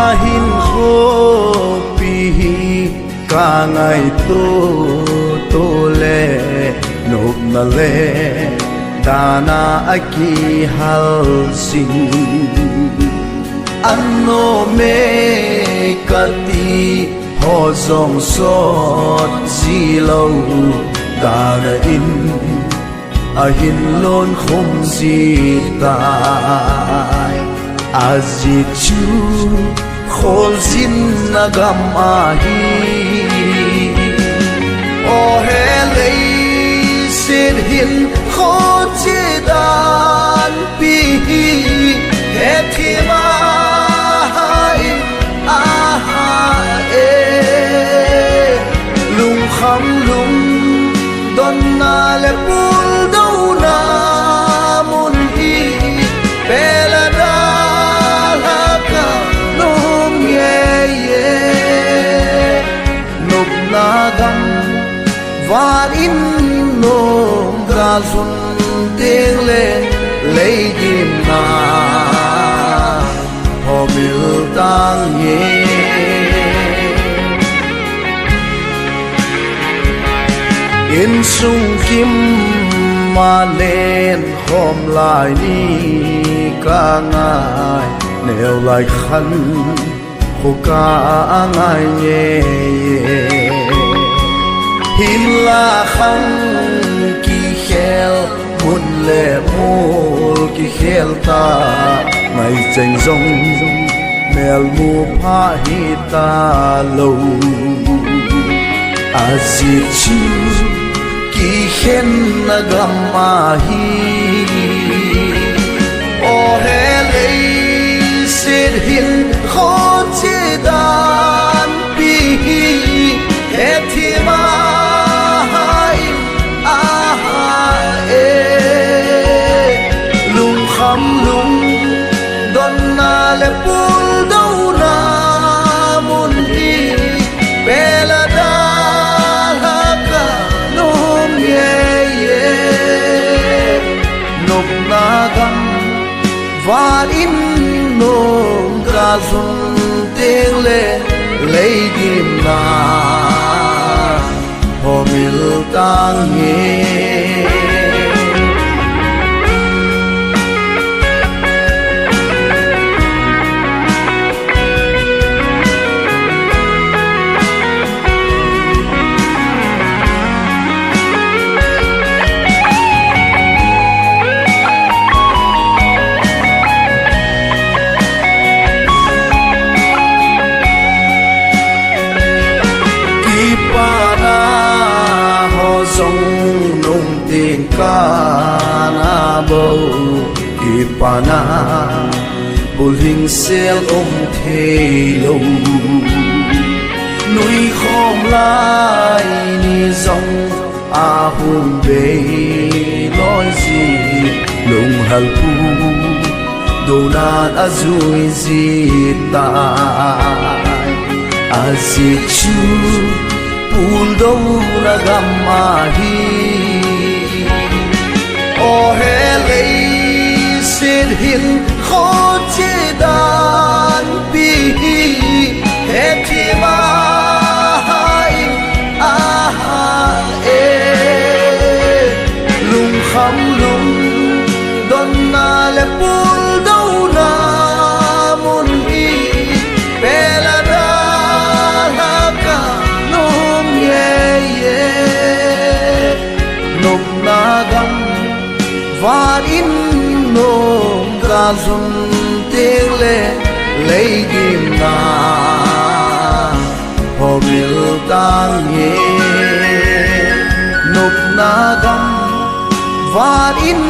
ahin ko pihi ka ngay to le nộp na le dana aki hal sin ano me kati ho zong sot zilo dana in ahin lon khom zi tai azit chu khol zin nagam ahi o hele sin hin kho che dan pi he thi mai a ha e lung kham lung don na le pul do na mun hi bela da la ka nom ye ye nup na gam var in nom ga sun teng le lấy kim na ho mil tang ye in sung kim ma lên hôm lại ni ca ngài nêu lại khăn khô ca ngài nhẹ hin la khăn ki khel mun le mul ki khel ta ngày tranh rong mel mu pha hi ta lâu azit chu ki khen nagam mahi o hele sit hin kho che dan pi he thi mai a ha e lung kham lung don na le pul do na mun hi bela da la ka nom ye ye nop na gam var in nom ga sun teng le lấy kim na ho mil tang ye ca na bầu ipana buling sel the lung núi khom lai ni dòng a hùng về nói gì lung hal pu đồ nan a zui gì ta a si chu pul do na gamahi o hele sin hin kho che dan pi he thi mai a ha e lung kham lung don na le pul do na mun hi bela da la ka nom ye ye nom na gam var in nom ga sun teng le lấy kim na ho mil tang ye nop na gam var in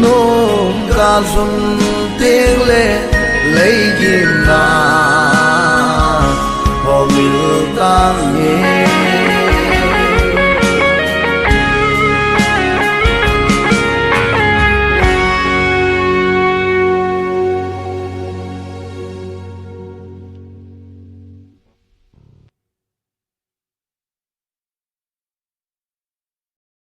nom ga sun teng le lấy kim na ho mil tang ye